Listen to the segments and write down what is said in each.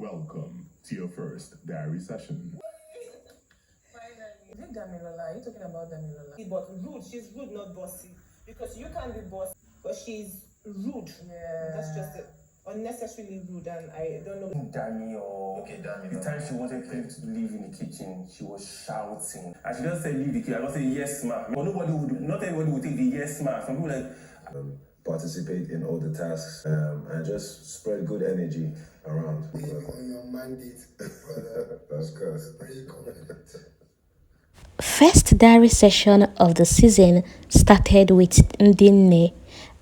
Welcome to your first diary session. Finally. Is it Damilola? Are you talking about Damilola? But rude. She's rude, not bossy. Because you can be bossy, but she's rude. Yeah. That's just it. Unnecessarily rude, and I don't know. Dami or the time she wanted Cliff to leave in the kitchen, she was shouting. And she just said leave the kitchen. I just said yes, ma'am. But not everybody would take the yes, ma'am. Some people like participate in all the tasks and just spread good energy around. On your mandate, That's good. very confident. First diary session of the season started with Ndinne,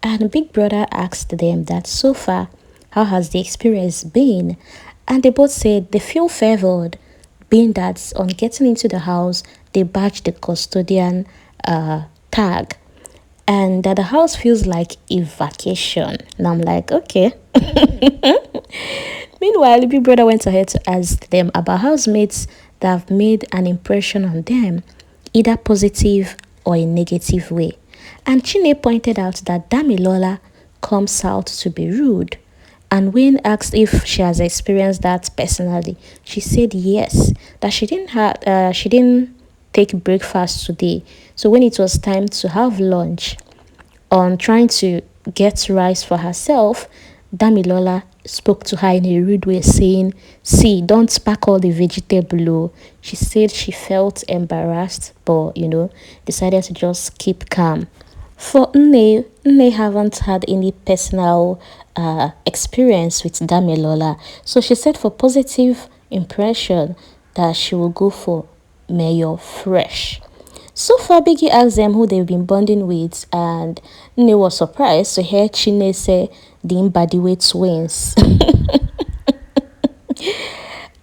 and Big Brother asked them that so far, how has the experience been? And they both said they feel favored, being that on getting into the house, they badged the custodian tag, and that the house feels like a vacation. And I'm like, okay. Meanwhile, the Big Brother went ahead to ask them about housemates that have made an impression on them, either positive or a negative way. And Chinne pointed out that Damilola comes out to be rude. And when asked if she has experienced that personally, she said yes, that she didn't take breakfast today. So when it was time to have lunch, on trying to get rice for herself, Damilola spoke to her in a rude way, saying, "See, don't pack all the vegetable." She said she felt embarrassed, but decided to just keep calm. For Nne haven't had any personal experience with Damilola, so she said for positive impression that she will go for Mayor Fresh. So far, Biggie asked them who they've been bonding with, and Nne was surprised to hear Chinne say the Mbadiwe twins.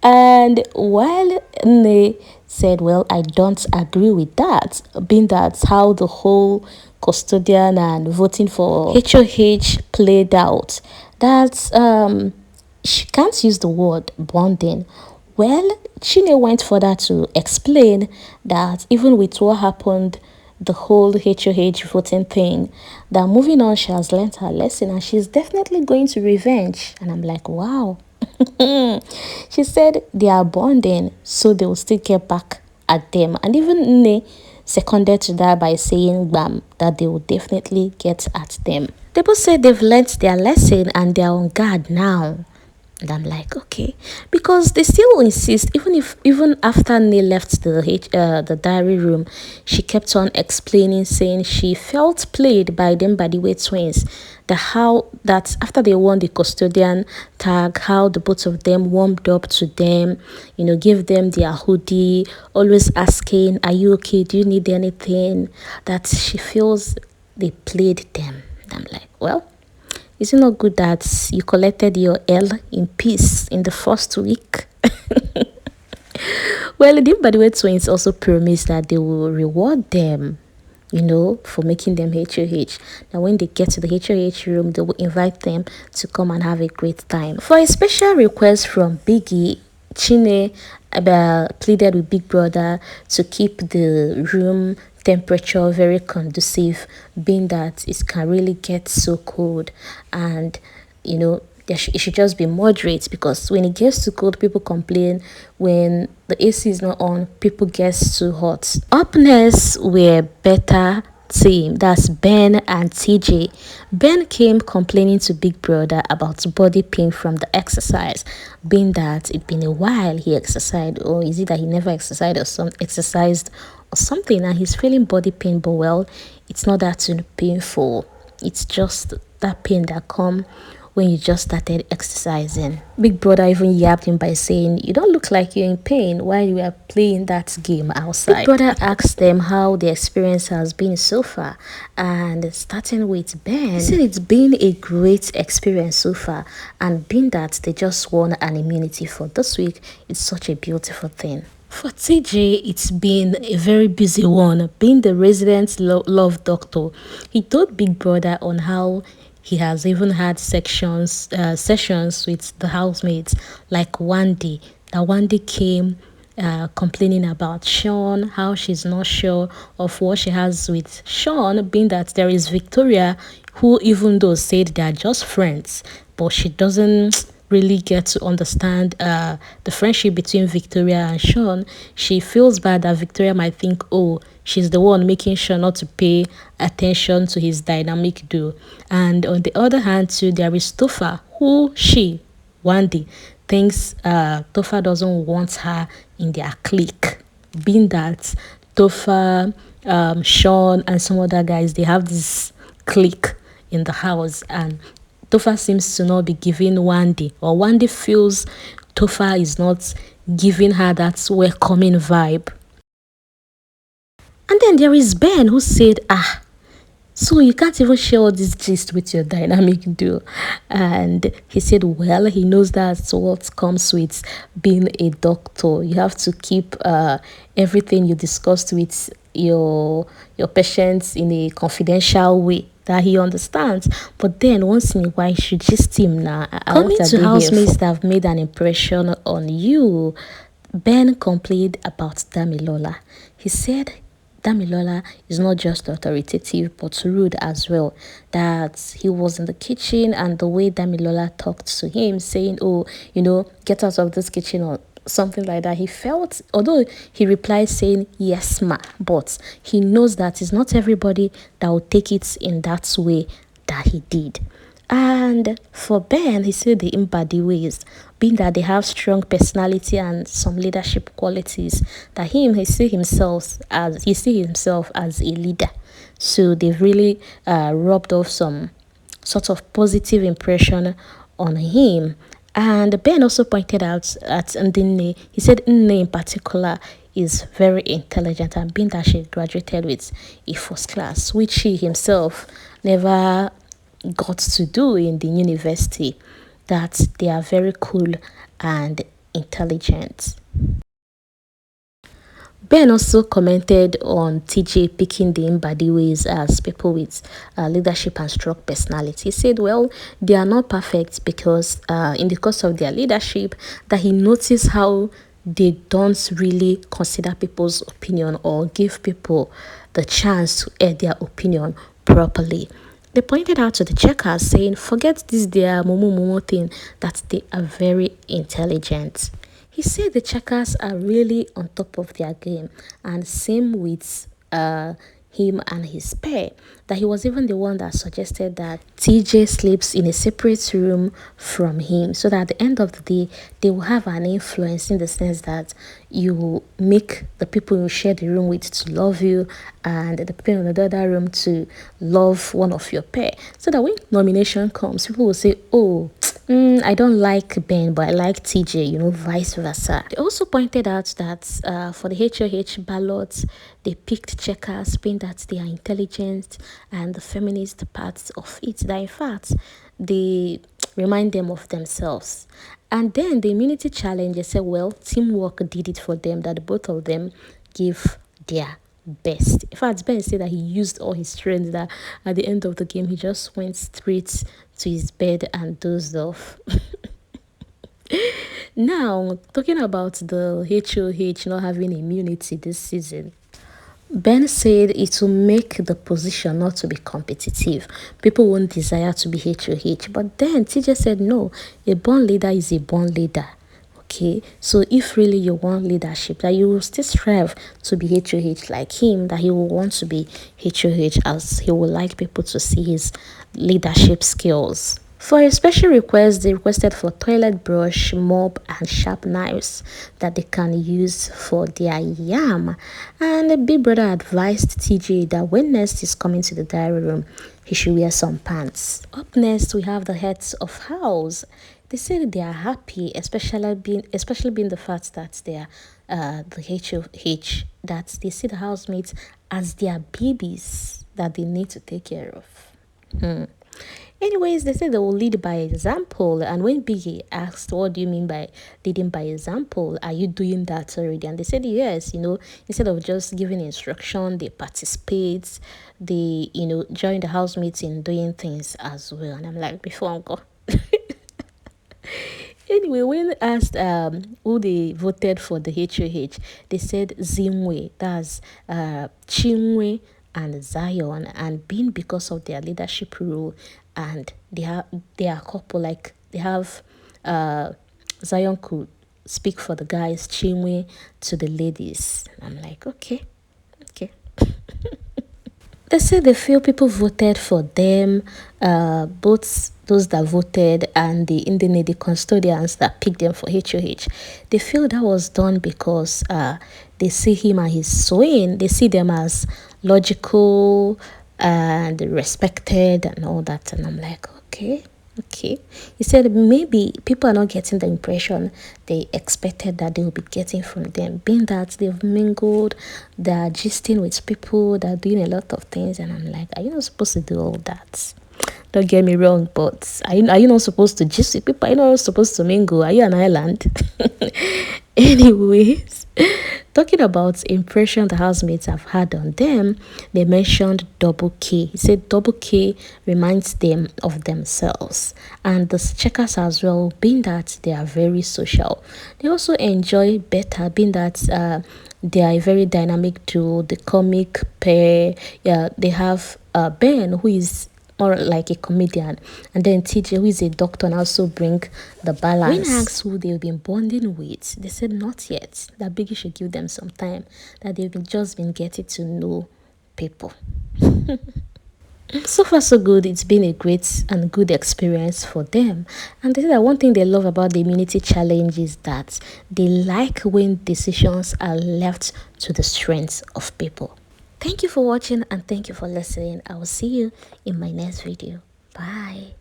And while Nne said, well, I don't agree with that, being that's how the whole custodian and voting for HOH played out, that she can't use the word bonding. Well, Chinne went further to explain that even with what happened, the whole HOH voting thing, that moving on, she has learned her lesson and she's definitely going to revenge. And I'm like, wow. She said they are bonding, so they will still get back at them. And even Nne seconded to that by saying, bam, that they will definitely get at them. They both said they've learned their lesson and they're on guard now. And I'm like, okay, because they still insist, even after Nne left the diary room, she kept on explaining, saying she felt played by them by the way twins. That after they won the custodian tag, how the both of them warmed up to them, gave them their hoodie, always asking, "Are you okay? Do you need anything?" That she feels they played them. And I'm like, well, is it not good that you collected your L in peace in the first week? Well, the Mbadiwe twins also promised that they will reward them, for making them HOH. Now, when they get to the HOH room, they will invite them to come and have a great time. For a special request from Biggie, Chinne pleaded with Big Brother to keep the room temperature very conducive, being that it can really get so cold, and it should just be moderate, because when it gets too cold, people complain. When the AC is not on, people get too hot. Up next were better team, that's Ben and Tjay. Ben came complaining to Big Brother about body pain from the exercise, being that it's been a while he exercised, or is it that he never exercised or something, and he's feeling body pain. But well, it's not that too painful, it's just that pain that come when you just started exercising. Big Brother even yapped him by saying, "You don't look like you're in pain while you are playing that game outside." Big Brother asked them how the experience has been so far, and starting with Ben, he said it's been a great experience so far, and being that they just won an immunity for this week, it's such a beautiful thing. For Tjay, it's been a very busy one, being the resident love doctor. He told Big Brother on how he has even had sessions with the housemates, like one day came complaining about Sean, how she's not sure of what she has with Sean, being that there is Victoria, who even though said they are just friends, but she doesn't really get to understand the friendship between Victoria and Sean, she feels bad that Victoria might think, oh, she's the one making sure not to pay attention to his dynamic duo. And on the other hand, too, there is Topher, who Wandy, thinks Topher doesn't want her in their clique, being that Topher, Sean, and some other guys, they have this clique in the house, and Topher seems to not be giving Wandy, or Wandy feels Topher is not giving her that welcoming vibe. And then there is Ben, who said, so you can't even share all this gist with your dynamic duo. And he said, well, he knows that's what comes with being a doctor. You have to keep everything you discussed with your patients in a confidential way that he understands. But then once in a while, you should gist him now. Coming to housemates that have made an impression on you, Ben complained about Damilola. He said Damilola is not just authoritative but rude as well. That he was in the kitchen and the way Damilola talked to him, saying, oh, get out of this kitchen or something like that. He felt, although he replied saying, yes, ma, but he knows that it's not everybody that will take it in that way that he did. And for Ben, he said the embody ways, being that they have strong personality and some leadership qualities, that he see himself as a leader. So they've really rubbed off some sort of positive impression on him. And Ben also pointed out at Ndine. He said Ndine in particular is very intelligent, and being that she graduated with a first class, which he himself never got to do in the university, that they are very cool and intelligent. Ben also commented on Tjay picking the Mbadiwes as people with leadership and strong personality. He said, well, they are not perfect because in the course of their leadership, that he noticed how they don't really consider people's opinion or give people the chance to air their opinion properly. They pointed out to the checkers saying, forget this their momo thing, that they are very intelligent. He said the checkers are really on top of their game, and same with him and his pair, that he was even the one that suggested that Tjay sleeps in a separate room from him, so that at the end of the day, they will have an influence, in the sense that you make the people you share the room with to love you, and the people in the other room to love one of your pair, so that when nomination comes, people will say, oh, I don't like Ben, but I like Tjay, vice versa. They also pointed out that for the HOH ballots, they picked checkers, being that they are intelligent, and the feminist parts of it, that in fact, they remind them of themselves. And then the immunity challenge, they said, well, teamwork did it for them, that both of them give their best. In fact, Ben said that he used all his strength, that at the end of the game, he just went straight to his bed and dozed off. Now, talking about the HOH not having immunity this season, Ben said it will make the position not to be competitive. People won't desire to be HOH. But then Tjay said, no, a born leader is a born leader. Okay, so if really you want leadership, that you will still strive to be HOH like him, that he will want to be HOH, as he would like people to see his leadership skills. For a special request, they requested for toilet brush, mop, and sharp knives that they can use for their yam. And the big brother advised Tjay that when next is coming to the diary room, he should wear some pants. Up next, we have the heads of house. They said they are happy, especially being the fact that they are the HOH, that they see the housemates as their babies that they need to take care of. Anyways, they said they will lead by example. And when Biggie asked, what do you mean by leading by example? Are you doing that already? And they said, yes, instead of just giving instruction, they participate, they, join the house meeting, doing things as well. And I'm like, before uncle. Anyway, when asked who they voted for the HOH, they said Zimwe, that's Chinne and Zion, and being because of their leadership role, and they are a couple, like they have Zion could speak for the guys, Chinwe to the ladies. I'm like, okay. They say they feel people voted for them, both those that voted and the custodians that picked them for HOH. They feel that was done because they see him and his swing. They see them as logical and respected and all that. And I'm like, okay. He said maybe people are not getting the impression they expected that they will be getting from them, being that they've mingled, they're gisting with people, they're doing a lot of things. And I'm like, are you not supposed to do all that? Don't get me wrong, but are you not supposed to gist with people? Are you not supposed to mingle? Are you an island? Anyways, talking about impression the housemates have had on them, they mentioned double K. He said double K reminds them of themselves, and the checkers as well, being that they are very social. They also enjoy better, being that they are a very dynamic duo, the comic pair. Yeah, they have Ben, who is more like a comedian, and then Tjay, who is a doctor, and also bring the balance. When asked who they've been bonding with, they said not yet, that Biggie should give them some time, that they've just been getting to know people. So far so good. It's been a great and good experience for them, and they say that one thing they love about the immunity challenge is that they like when decisions are left to the strengths of people. Thank you for watching and thank you for listening. I will see you in my next video. Bye.